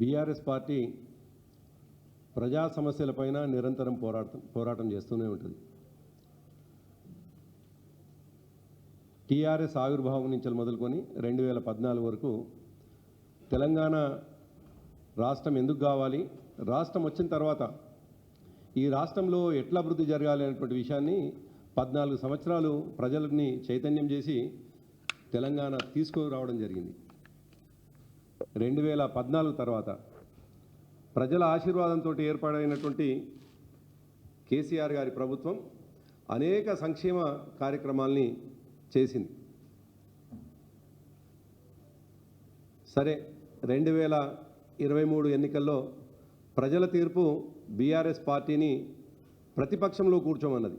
BRS party ప్రజా సమస్యలపైన నిరంతరం పోరాటం చేస్తూనే ఉంటుంది. టీఆర్ఎస్ ఆవిర్భావం నుంచి మొదలుకొని 2014 వరకు తెలంగాణ రాష్ట్రం ఎందుకు కావాలి, రాష్ట్రం వచ్చిన తర్వాత ఈ రాష్ట్రంలో ఎట్లా అభివృద్ధి జరగాలి అనేటువంటి విషయాన్ని 14 సంవత్సరాలు ప్రజలని చైతన్యం చేసి తెలంగాణ తీసుకురావడం జరిగింది. 2014 తర్వాత ప్రజల ఆశీర్వాదంతో ఏర్పాటైనటువంటి కేసీఆర్ గారి ప్రభుత్వం అనేక సంక్షేమ కార్యక్రమాల్ని చేసింది. సరే, 2023 ఎన్నికల్లో ప్రజల తీర్పు బీఆర్ఎస్ పార్టీని ప్రతిపక్షంలో కూర్చోమన్నది.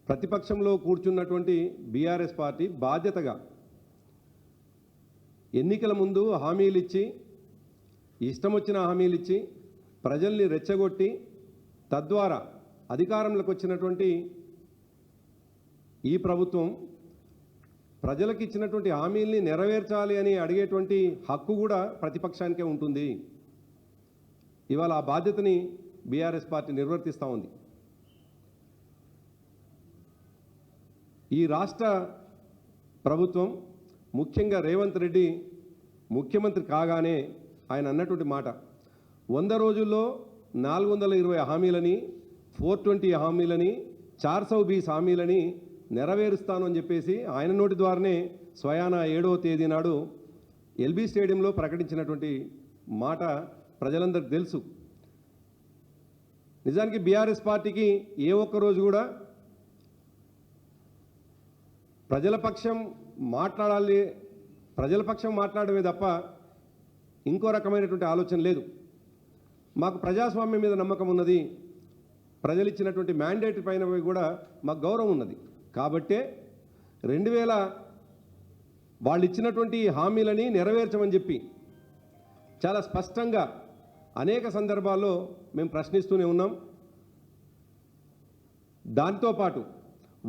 ప్రతిపక్షంలో కూర్చున్నటువంటి బీఆర్ఎస్ పార్టీ బాధ్యతగా ఎన్నికల ముందు హామీలు ఇచ్చి, ఇష్టం వచ్చిన హామీలు ఇచ్చి ప్రజల్ని రెచ్చగొట్టి తద్వారా అధికారంలోకి వచ్చినటువంటి ఈ ప్రభుత్వం ప్రజలకు ఇచ్చినటువంటి హామీల్ని నెరవేర్చాలి అని అడిగేటువంటి హక్కు కూడా ప్రతిపక్షానికే ఉంటుంది. ఇవాళ ఆ బాధ్యతని బీఆర్ఎస్ పార్టీ నిర్వర్తిస్తూ ఉంది. ఈ రాష్ట్ర ప్రభుత్వం ముఖ్యంగా రేవంత్ రెడ్డి ముఖ్యమంత్రి కాగానే ఆయన అన్నటువంటి మాట 100 రోజుల్లో 420 హామీలని, 420 హామీలని, 420 హామీలని నెరవేరుస్తాను అని చెప్పేసి ఆయన నోటి ద్వారానే స్వయాన 7వ తేదీ నాడు ఎల్బీ స్టేడియంలో ప్రకటించినటువంటి మాట ప్రజలందరికీ తెలుసు. నిజానికి బీఆర్ఎస్ పార్టీకి ఏ ఒక్క రోజు కూడా ప్రజల పక్షం మాట్లాడమే తప్ప ఇంకో రకమైనటువంటి ఆలోచన లేదు. మాకు ప్రజాస్వామ్యం మీద నమ్మకం ఉన్నది, ప్రజలు ఇచ్చినటువంటి మ్యాండేట్ పైన కూడా మాకు గౌరవం ఉన్నది. కాబట్టే 2000 వాళ్ళు ఇచ్చినటువంటి హామీలని నెరవేర్చమని చెప్పి చాలా స్పష్టంగా అనేక సందర్భాల్లో మేము ప్రశ్నిస్తూనే ఉన్నాం. దాంతోపాటు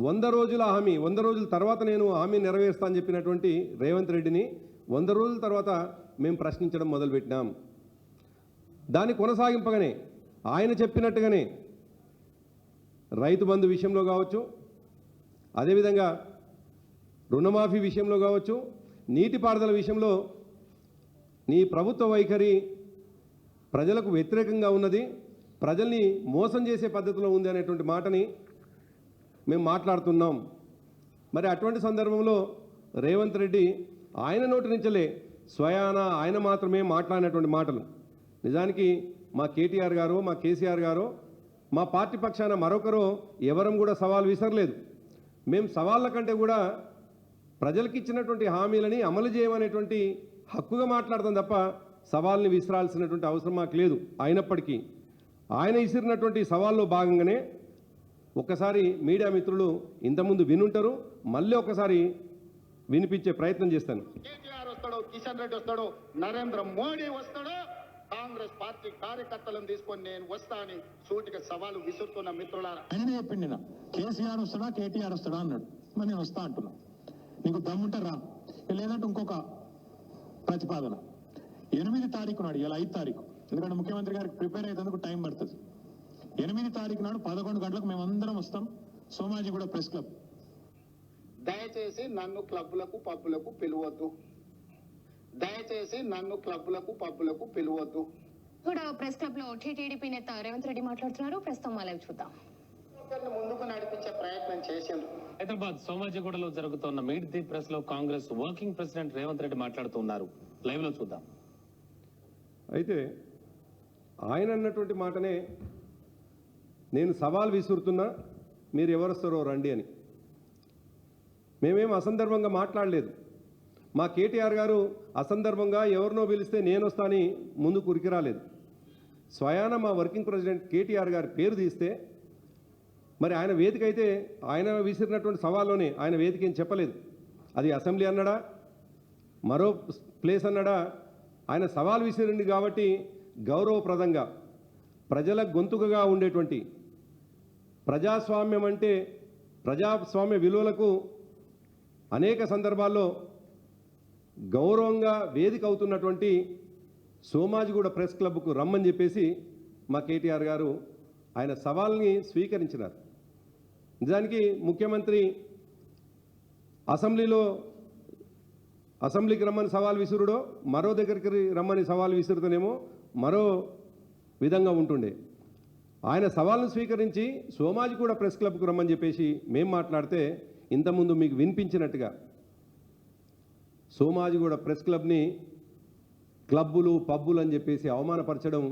100 రోజుల హామీ, 100 రోజుల తర్వాత నేను హామీ నెరవేరుస్తా అని చెప్పినటువంటి రేవంత్ రెడ్డిని 100 రోజుల తర్వాత మేము ప్రశ్నించడం మొదలుపెట్టినాం. దాని కొనసాగింపగానే ఆయన చెప్పినట్టుగానే రైతు బంధు విషయంలో కావచ్చు, అదేవిధంగా రుణమాఫీ విషయంలో కావచ్చు, నీటిపారుదల విషయంలో నీ ప్రభుత్వ వైఖరి ప్రజలకు వ్యతిరేకంగా ఉన్నది, ప్రజల్ని మోసం చేసే పద్ధతిలో ఉంది అనేటువంటి మాటని మేము మాట్లాడుతున్నాం. మరి అటువంటి సందర్భంలో రేవంత్ రెడ్డి ఆయన నోటి నుంచలే స్వయాన ఆయన మాత్రమే మాట్లాడినటువంటి మాటలు. నిజానికి మా కేటీఆర్ గారు, మా కేసీఆర్ గారు, మా పార్టీ పక్షాన మరొకరు ఎవరం కూడా సవాల్ విసరలేదు. మేము సవాళ్ళ కంటే కూడా ప్రజలకు ఇచ్చినటువంటి హామీలని అమలు చేయమనేటువంటి హక్కుగా మాట్లాడతాం తప్ప సవాల్ని విసరాల్సినటువంటి అవసరం మాకు లేదు. అయినప్పటికీ ఆయన విసిరినటువంటి సవాల్లో భాగంగానే ఒక్కసారి మీడియా మిత్రులు ఇంతకుముందు వినుంటారు, మళ్ళీ ఒకసారి వినిపించే ప్రయత్నం చేస్తాను. కేటీఆర్ వస్తాడో, కిషన్ రెడ్డి వస్తాడో, నరేంద్ర మోడీ వస్తాడో, కాంగ్రెస్ పార్టీ కార్యకర్తలను తీసుకొని నేను వస్తా అని సూటిగా సవాలు విసురుతున్న మిత్రులారా. ఆయన చెప్పింది నా కేసీఆర్ వస్తాడా కేటీఆర్ వస్తాడా అన్నాడు. మరి నేను వస్తా అంటున్నా, నీకు దమ్ముంటారా? లేదంటే ఇంకొక ప్రతిపాదన 8 తారీఖు నాడు, ఇలా 5 తారీఖు, ఎందుకంటే ముఖ్యమంత్రి గారికి ప్రిపేర్ అయ్యేందుకు టైం పడుతుంది. 8 తారీఖు నాడు 11 గంటలకు మేమందరం వస్తాం, సోమాజిగూడ ప్రెస్ క్లబ్. దయచేసి నన్ను క్లబ్లకు పబ్బులకు పిలవద్దు, దయచేసి నన్ను క్లబ్లకు పబ్బులకు పిలవద్దు. కూడా ప్రెస్ క్లబ్ లో టీడీపీ నేత రేవంత్ రెడ్డి మాట్లాడుతున్నారు. ప్రస్తుతం లైవ్ చూద్దాం. ముందుకు నడిపించే ప్రయత్నం చేసిండ్రు. హైదరాబాద్ సోమాజిగూడలో జరుగుతున్న మీట్ ది ప్రెస్ లో కాంగ్రెస్ వర్కింగ్ ప్రెసిడెంట్ రేవంత్ రెడ్డి మాట్లాడుతున్నారు. లైవ్ లో చూద్దాం. అయితే ఆయన అన్నటువంటి మాటనే నేను సవాల్ విసురుతున్నా, మీరు ఎవరొస్తారో రండి అని. మేమేం అసందర్భంగా మాట్లాడలేదు. మా కేటీఆర్ గారు అసందర్భంగా ఎవరినో పిలిస్తే నేను వస్తా అని ముందుకు ఉరికి రాలేదు. స్వయాన మా వర్కింగ్ ప్రెసిడెంట్ కేటీఆర్ గారి పేరు తీస్తే మరి ఆయన వేదిక అయితే ఆయన విసిరినటువంటి సవాల్లోనే ఆయన వేదిక ఏం చెప్పలేదు. అది అసెంబ్లీ అన్నాడా, మరో ప్లేస్ అన్నాడా, ఆయన సవాల్ విసిరింది కాబట్టి గౌరవప్రదంగా ప్రజల గొంతుకగా ఉండేటువంటి ప్రజాస్వామ్యం అంటే ప్రజాస్వామ్య విలువలకు అనేక సందర్భాల్లో గౌరవంగా వేదిక అవుతున్నటువంటి సోమాజిగూడ ప్రెస్ క్లబ్కు రమ్మని చెప్పేసి మా కేటీఆర్ గారు ఆయన సవాల్ని స్వీకరించినారు. నిజానికి ముఖ్యమంత్రి అసెంబ్లీకి రమ్మని సవాల్ విసురుడో మరో దగ్గరికి రమ్మని సవాల్ విసురుతూనేమో మరో విధంగా ఉంటుండే. ఆయన సవాల్ను స్వీకరించి సోమాజిగూడ ప్రెస్ క్లబ్కు రమ్మని చెప్పేసి మేము మాట్లాడితే ఇంతకుముందు మీకు వినిపించినట్టుగా సోమాజిగూడ ప్రెస్ క్లబ్ని క్లబ్బులు పబ్బులు అని చెప్పేసి అవమానపరచడం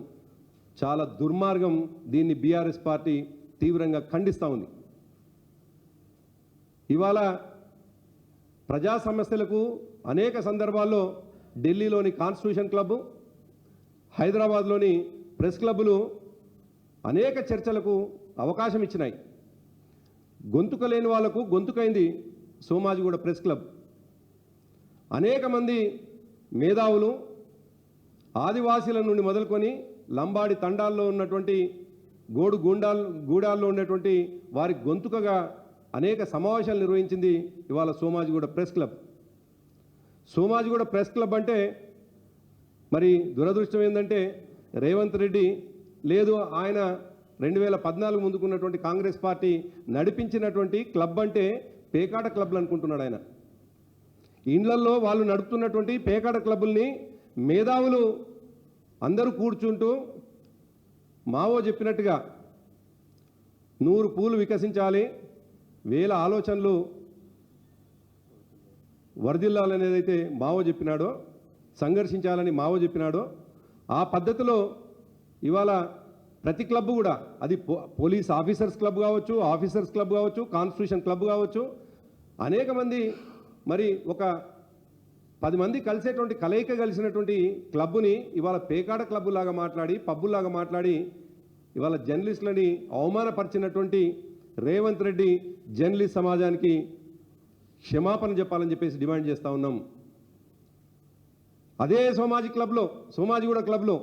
చాలా దుర్మార్గం. దీన్ని బీఆర్ఎస్ పార్టీ తీవ్రంగా ఖండిస్తూ ఉంది. ఇవాళ ప్రజా సమస్యలకు అనేక సందర్భాల్లో ఢిల్లీలోని కాన్స్టిట్యూషన్ క్లబ్బు, హైదరాబాద్లోని ప్రెస్ క్లబ్బులు అనేక చర్చలకు అవకాశం ఇచ్చినాయి. గొంతుక లేని వాళ్లకు గొంతుకైంది సోమాజిగూడ ప్రెస్ క్లబ్. అనేక మంది మేధావులు ఆదివాసీల నుండి మొదలుకొని లంబాడి తండాల్లో ఉన్నటువంటి గూడాల్లో ఉన్నటువంటి వారి గొంతుకగా అనేక సమావేశాలు నిర్వహించింది ఇవాళ Somajiguda press club. Somajiguda press club అంటే మరి దురదృష్టం ఏంటంటే రేవంత్ రెడ్డి లేదు ఆయన 2014 ముందుకున్నటువంటి కాంగ్రెస్ పార్టీ నడిపించినటువంటి క్లబ్ అంటే పేకాట క్లబ్లు అనుకుంటున్నాడు ఆయన. ఇండ్లల్లో వాళ్ళు నడుపుతున్నటువంటి పేకాట క్లబ్బుల్ని మేధావులు అందరూ కూర్చుంటూ మావో చెప్పినట్టుగా 100 పూలు వికసించాలి, 1000 ఆలోచనలు వర్ధిల్లాలనేదైతే మావో చెప్పినాడో, సంఘర్షించాలని మావో చెప్పినాడో ఆ పద్ధతిలో ఇవాళ ప్రతి క్లబ్ కూడా అది పోలీస్ ఆఫీసర్స్ క్లబ్ కావచ్చు, ఆఫీసర్స్ క్లబ్ కావచ్చు, కాన్స్టిట్యూషన్ క్లబ్ కావచ్చు, అనేక మంది మరి ఒక 10 మంది కలిసేటువంటి కలయిక కలిసినటువంటి క్లబ్బుని ఇవాళ పేకాడ క్లబ్బులాగా మాట్లాడి పబ్బులాగా మాట్లాడి ఇవాళ జర్నలిస్టులని అవమానపరిచినటువంటి రేవంత్ రెడ్డి జర్నలిస్ట్ సమాజానికి క్షమాపణ చెప్పాలని చెప్పేసి డిమాండ్ చేస్తూ ఉన్నాం. అదే సోమాజిగూడ క్లబ్లో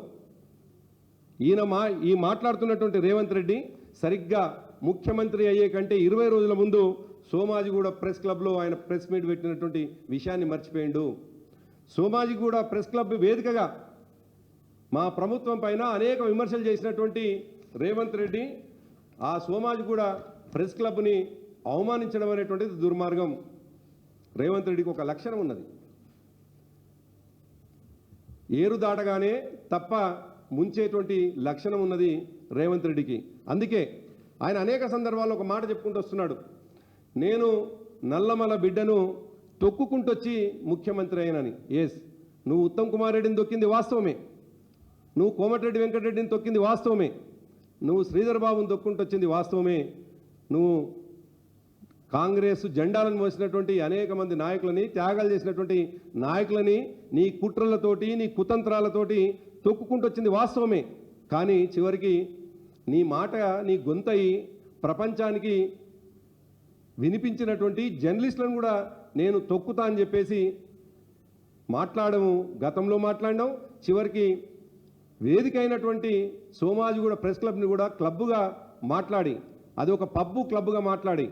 ఈ మాట్లాడుతున్నటువంటి రేవంత్ రెడ్డి సరిగ్గా ముఖ్యమంత్రి అయ్యే కంటే 20 రోజుల ముందు సోమాజిగూడ ప్రెస్ క్లబ్లో ఆయన ప్రెస్ మీట్ పెట్టినటువంటి విషయాన్ని మర్చిపోయిండు. సోమాజిగూడ ప్రెస్ క్లబ్ వేదికగా మా ప్రభుత్వం పైన అనేక విమర్శలు చేసినటువంటి రేవంత్ రెడ్డి ఆ సోమాజిగూడ ప్రెస్ క్లబ్ని అవమానించడం అనేటువంటిది దుర్మార్గం. రేవంత్ రెడ్డికి ఒక లక్షణం ఉన్నది, ఏరు దాటగానే తప్ప ముంచేటువంటి లక్షణం ఉన్నది రేవంత్ రెడ్డికి. అందుకే ఆయన అనేక సందర్భాల్లో ఒక మాట చెప్పుకుంటూ వస్తున్నాడు, నేను నల్లమల బిడ్డను తొక్కుకుంటొచ్చి ముఖ్యమంత్రి అయినని. ఎస్, నువ్వు ఉత్తమ్ కుమార్ రెడ్డిని తొక్కింది వాస్తవమే, నువ్వు కోమటిరెడ్డి వెంకటరెడ్డిని తొక్కింది వాస్తవమే, నువ్వు శ్రీధర్ బాబుని తొక్కుంటొచ్చింది వాస్తవమే, నువ్వు కాంగ్రెస్ జెండాలను మోసినటువంటి అనేక మంది నాయకులని, త్యాగాలు చేసినటువంటి నాయకులని నీ కుట్రలతోటి నీ కుతంత్రాలతోటి తొక్కుకుంటొచ్చింది వాస్తవమే. కానీ చివరికి నీ మాట నీ గొంతయి ప్రపంచానికి వినిపించినటువంటి జర్నలిస్టులను కూడా నేను తొక్కుతా అని చెప్పేసి మాట్లాడము, గతంలో మాట్లాడినాం. చివరికి వేదిక అయినటువంటి సోమాజిగూడ ప్రెస్ క్లబ్ని కూడా క్లబ్గా మాట్లాడి, అది ఒక పబ్బు క్లబ్గా మాట్లాడి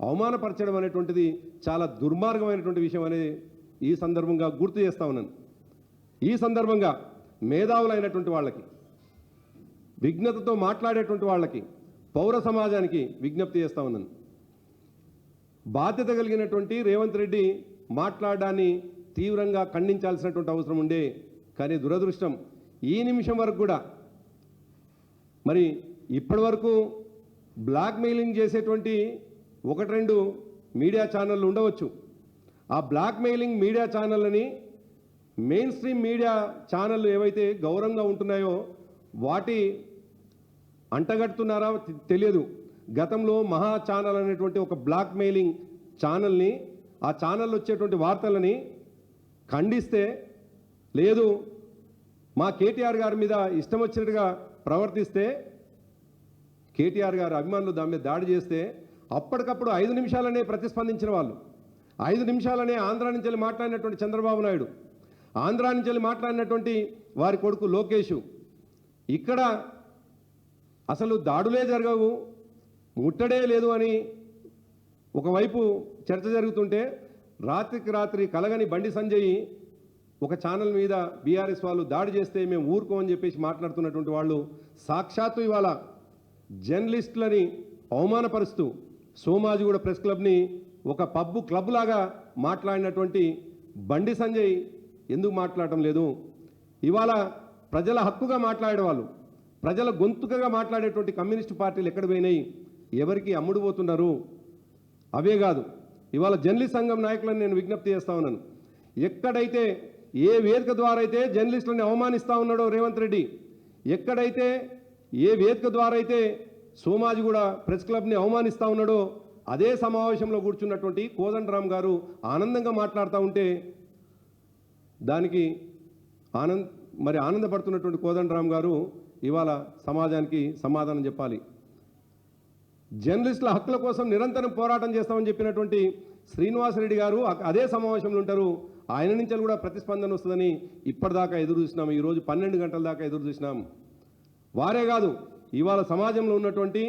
అవమానపరచడం అనేటువంటిది చాలా దుర్మార్గమైనటువంటి విషయం అనేది ఈ సందర్భంగా గుర్తు చేస్తా ఉన్నాను. ఈ సందర్భంగా మేధావులైనటువంటి వాళ్ళకి, విజ్ఞతతో మాట్లాడేటువంటి వాళ్ళకి, పౌర సమాజానికి విజ్ఞప్తి చేస్తా ఉన్నాను. బాధ్యత కలిగినటువంటి రేవంత్ రెడ్డి మాట్లాడడాన్ని తీవ్రంగా ఖండించాల్సినటువంటి అవసరం ఉండే. కానీ దురదృష్టం ఈ నిమిషం వరకు కూడా మరి ఇప్పటి వరకు బ్లాక్మెయిలింగ్ చేసేటువంటి 1-2 మీడియా ఛానళ్ళు ఉండవచ్చు. ఆ బ్లాక్మెయిలింగ్ మీడియా ఛానళ్ళని మెయిన్ స్ట్రీమ్ మీడియా ఛానళ్ళు ఏవైతే గౌరవంగా ఉంటున్నాయో వాటి అంటగడుతున్నారా తెలియదు. గతంలో మహా ఛానల్ అనేటువంటి ఒక బ్లాక్మెయిలింగ్ ఛానల్ని, ఆ ఛానల్లో వచ్చేటువంటి వార్తలని ఖండిస్తే, లేదు మా కేటీఆర్ గారి మీద ఇష్టం వచ్చినట్టుగా ప్రవర్తిస్తే, కేటీఆర్ గారు అభిమానులు దాని మీద దాడి చేస్తే అప్పటికప్పుడు 5 నిమిషాలనే ప్రతిస్పందించిన వాళ్ళు, 5 నిమిషాలనే ఆంధ్రా నుంచి వెళ్ళి మాట్లాడినటువంటి చంద్రబాబు నాయుడు, ఆంధ్రా నుంచి వెళ్ళి మాట్లాడినటువంటి వారి కొడుకు లోకేష్, ఇక్కడ అసలు దాడులే జరగవు, ముట్టడే లేదు అని ఒకవైపు చర్చ జరుగుతుంటే, రాత్రికి రాత్రి కలగని బండి సంజయ్ ఒక ఛానల్ మీద బీఆర్ఎస్ వాళ్ళు దాడి చేస్తే మేము ఊరుకోమని చెప్పేసి మాట్లాడుతున్నటువంటి వాళ్ళు సాక్షాత్తు ఇవాళ జర్నలిస్టులని అవమానపరుస్తూ సోమాజిగూడ ప్రెస్ క్లబ్ని ఒక పబ్బు క్లబ్ లాగా మాట్లాడినటువంటి బండి సంజయ్ ఎందుకు మాట్లాడటం లేదు? ఇవాళ ప్రజల హక్కుగా మాట్లాడేవాళ్ళు, ప్రజల గొంతుకగా మాట్లాడేటువంటి కమ్యూనిస్టు పార్టీలు ఎక్కడ పోయినాయి? ఎవరికి అమ్ముడు పోతున్నారు? అవే కాదు, ఇవాళ జర్నలిస్ట్ సంఘం నాయకులను నేను విజ్ఞప్తి చేస్తా ఉన్నాను. ఎక్కడైతే ఏ వేదిక ద్వారా అయితే జర్నలిస్టులను అవమానిస్తూ ఉన్నాడో రేవంత్ రెడ్డి, ఎక్కడైతే ఏ వేదిక ద్వారా అయితే సోమాజిగూడ ప్రెస్ క్లబ్ని అవమానిస్తూ ఉన్నాడో అదే సమావేశంలో కూర్చున్నటువంటి కోదండరామ్ గారు ఆనందంగా మాట్లాడుతూ ఉంటే దానికి ఆనందపడుతున్నటువంటి కోదండరామ్ గారు ఇవాళ సమాజానికి సమాధానం చెప్పాలి. జర్నలిస్టుల హక్కుల కోసం నిరంతరం పోరాటం చేస్తామని చెప్పినటువంటి శ్రీనివాసరెడ్డి గారు అదే సమావేశంలో ఉంటారు. ఆయన నుంచి కూడా ప్రతిస్పందన వస్తుందని ఇప్పటిదాకా ఎదురు చూసినాం. ఈరోజు 12 గంటల దాకా ఎదురు చూసినాం. వారే కాదు, ఇవాళ సమాజంలో ఉన్నటువంటి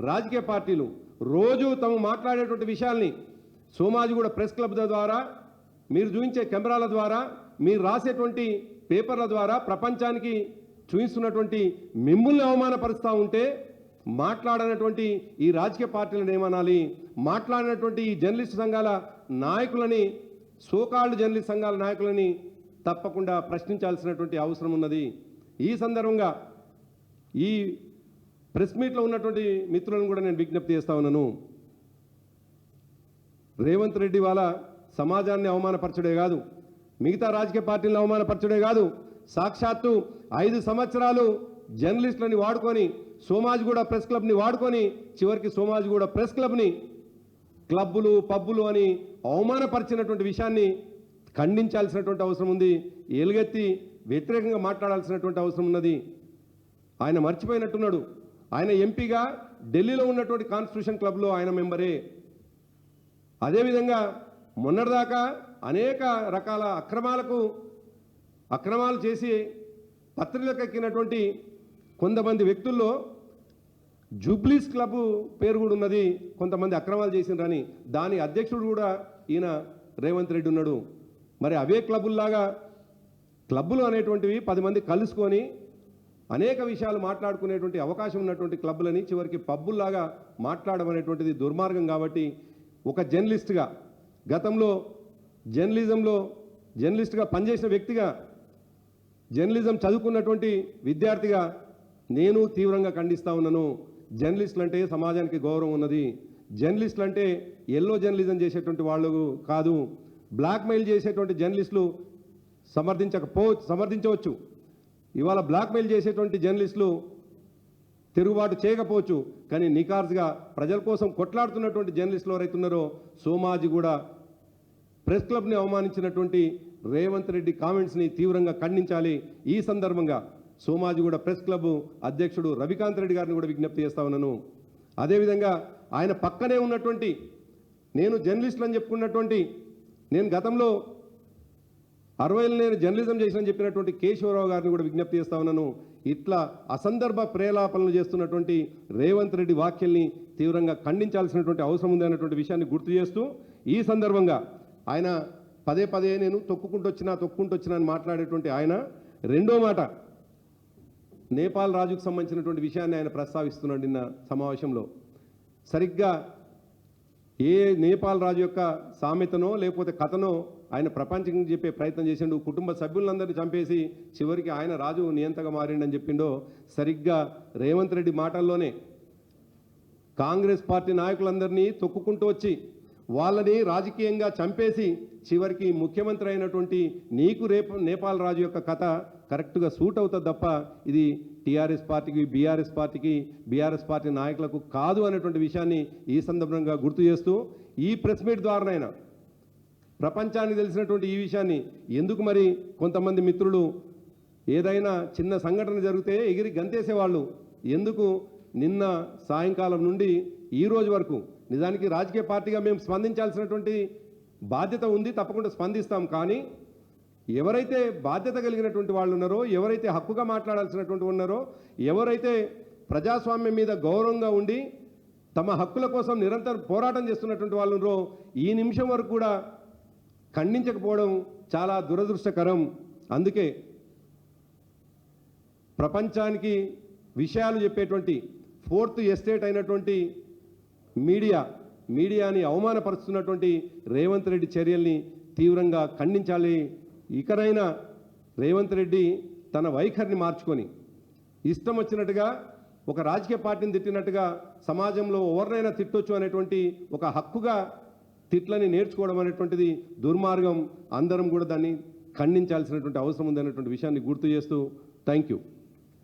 రాజకీయ పార్టీలు రోజు తాము మాట్లాడేటువంటి విషయాల్ని సోమాజిగూడ ప్రెస్ క్లబ్ ద్వారా, మీరు చూపించే కెమెరాల ద్వారా, మీరు రాసేటువంటి పేపర్ల ద్వారా ప్రపంచానికి చూపిస్తున్నటువంటి మిమ్మల్ని అవమానపరుస్తూ ఉంటే మాట్లాడనటువంటి ఈ రాజకీయ పార్టీలను ఏమనాలి? మాట్లాడినటువంటి ఈ జర్నలిస్ట్ సంఘాల నాయకులని, సోకాల్డ్ జర్నలిస్ట్ సంఘాల నాయకులని తప్పకుండా ప్రశ్నించాల్సినటువంటి అవసరం ఉన్నది. ఈ సందర్భంగా ఈ ప్రెస్ మీట్లో ఉన్నటువంటి మిత్రులను కూడా నేను విజ్ఞప్తి చేస్తా ఉన్నాను. రేవంత్ రెడ్డి వాళ్ళ సమాజాన్ని అవమానపరచడే కాదు, మిగతా రాజకీయ పార్టీలను అవమానపరచడే కాదు, సాక్షాత్తు 5 సంవత్సరాలు జర్నలిస్టులని వాడుకొని సోమాజిగూడ ప్రెస్ క్లబ్ని వాడుకొని చివరికి సోమాజిగూడ ప్రెస్ క్లబ్ని క్లబ్బులు పబ్బులు అని అవమానపరిచినటువంటి విషయాన్ని ఖండించాల్సినటువంటి అవసరం ఉంది. ఎలుగెత్తి వ్యతిరేకంగా మాట్లాడాల్సినటువంటి అవసరం ఉన్నది. ఆయన మర్చిపోయినట్టున్నాడు. ఆయన ఎంపీగా ఢిల్లీలో ఉన్నటువంటి కాన్స్టిట్యూషన్ క్లబ్లో ఆయన మెంబరే. అదేవిధంగా మొన్నటిదాకా అనేక రకాల అక్రమాలు చేసి పత్రికలకు ఎక్కినటువంటి కొంతమంది వ్యక్తుల్లో జూబ్లీస్ క్లబ్ పేరు కూడా ఉన్నది. కొంతమంది అక్రమాలు చేసిండ్రని దాని అధ్యక్షుడు కూడా ఈయన రేవంత్ రెడ్డి ఉన్నాడు. మరి అవే క్లబ్బుల్లాగా క్లబ్బులు అనేటువంటివి 10 మంది కలుసుకొని అనేక విషయాలు మాట్లాడుకునేటువంటి అవకాశం ఉన్నటువంటి క్లబ్బులని చివరికి పబ్బుల్లాగా మాట్లాడడం అనేటువంటిది దుర్మార్గం. కాబట్టి ఒక జర్నలిస్ట్గా, గతంలో జర్నలిస్ట్గా పనిచేసిన వ్యక్తిగా, జర్నలిజం చదువుకున్నటువంటి విద్యార్థిగా నేను తీవ్రంగా ఖండిస్తూ ఉన్నాను. జర్నలిస్టులు అంటే సమాజానికి గౌరవం ఉన్నది. జర్నలిస్టులు అంటే ఎల్లో జర్నలిజం చేసేటువంటి వాళ్ళు కాదు. బ్లాక్మెయిల్ చేసేటువంటి జర్నలిస్టులు సమర్థించవచ్చు. ఇవాళ బ్లాక్మెయిల్ చేసేటువంటి జర్నలిస్టులు తిరుగుబాటు చేయకపోవచ్చు, కానీ నికార్స్గా ప్రజల కోసం కొట్లాడుతున్నటువంటి జర్నలిస్టులు ఎవరైతే ఉన్నారో సోమాజిగూడ ప్రెస్ క్లబ్ని అవమానించినటువంటి రేవంత్ రెడ్డి కామెంట్స్ని తీవ్రంగా ఖండించాలి. ఈ సందర్భంగా సోమాజిగూడ ప్రెస్ క్లబ్ అధ్యక్షుడు రవికాంత్ రెడ్డి గారిని కూడా విజ్ఞప్తి చేస్తా ఉన్నాను. అదేవిధంగా ఆయన పక్కనే ఉన్నటువంటి, నేను జర్నలిస్టులు అని చెప్పుకున్నటువంటి, నేను గతంలో 60 నేను జర్నలిజం చేసినని చెప్పినటువంటి కేశవరావు గారిని కూడా విజ్ఞప్తి చేస్తా ఉన్నాను. ఇట్లా అసందర్భ ప్రేలాపనలు చేస్తున్నటువంటి రేవంత్ రెడ్డి వ్యాఖ్యల్ని తీవ్రంగా ఖండించాల్సినటువంటి అవసరం ఉంది అన్నటువంటి విషయాన్ని గుర్తు చేస్తూ, ఈ సందర్భంగా ఆయన పదే నేను తొక్కుంటూ వచ్చినా అని మాట్లాడేటువంటి ఆయన రెండో మాట నేపాల్ రాజుకు సంబంధించినటువంటి విషయాన్ని ఆయన ప్రస్తావిస్తున్నాడు నిన్న సమావేశంలో. సరిగ్గా ఏ నేపాల్ రాజు యొక్క సామెతనో లేకపోతే కథనో ఆయన ప్రపంచం చెప్పే ప్రయత్నం చేసిండు. కుటుంబ సభ్యులందరినీ చంపేసి చివరికి ఆయన రాజు నియంతగా మారిండని చెప్పిండో, సరిగ్గా రేవంత్ రెడ్డి మాటల్లోనే కాంగ్రెస్ పార్టీ నాయకులందరినీ తొక్కుకుంటూ వచ్చి వాళ్ళని రాజకీయంగా చంపేసి చివరికి ముఖ్యమంత్రి అయినటువంటి నీకు నేపాల్ రాజు యొక్క కథ కరెక్ట్గా సూట్ అవుతుంది తప్ప ఇది టీఆర్ఎస్ పార్టీకి, బీఆర్ఎస్ పార్టీ నాయకులకు కాదు అనేటువంటి విషయాన్ని ఈ సందర్భంగా గుర్తు చేస్తూ, ఈ ప్రెస్ మీట్ ద్వారానైనా ప్రపంచానికి తెలిసినటువంటి ఈ విషయాన్ని ఎందుకు మరి కొంతమంది మిత్రులు ఏదైనా చిన్న సంఘటన జరిగితే ఎగిరి గంతేసేవాళ్ళు ఎందుకు నిన్న సాయంకాలం నుండి ఈ రోజు వరకు? నిజానికి రాజకీయ పార్టీగా మేము స్పందించాల్సినటువంటి బాధ్యత ఉంది, తప్పకుండా స్పందిస్తాం. కానీ ఎవరైతే బాధ్యత కలిగినటువంటి వాళ్ళు ఉన్నారో, ఎవరైతే హక్కుగా మాట్లాడాల్సినటువంటి ఉన్నారో, ఎవరైతే ప్రజాస్వామ్యం మీద గౌరవంగా ఉండి తమ హక్కుల కోసం నిరంతరం పోరాటం చేస్తున్నటువంటి వాళ్ళు ఉన్నారో, ఈ నిమిషం వరకు కూడా ఖండించకపోవడం చాలా దురదృష్టకరం. అందుకే ప్రపంచానికి విషయాలు చెప్పేటువంటి ఫోర్త్ ఎస్టేట్ అయినటువంటి మీడియాని అవమానపరుస్తున్నటువంటి రేవంత్ రెడ్డి చర్యల్ని తీవ్రంగా ఖండించాలి. ఇకనైనా రేవంత్ రెడ్డి తన వైఖరిని మార్చుకొని ఇష్టం వచ్చినట్టుగా ఒక రాజకీయ పార్టీని తిట్టినట్టుగా సమాజంలో ఎవరినైనా తిట్టొచ్చు అనేటువంటి ఒక హక్కుగా తిట్లని నేర్చుకోవడం అనేటువంటిది దుర్మార్గం. అందరం కూడా దాన్ని ఖండించాల్సినటువంటి అవసరం ఉంది అనేటువంటి విషయాన్ని గుర్తు చేస్తూ థ్యాంక్ యూ.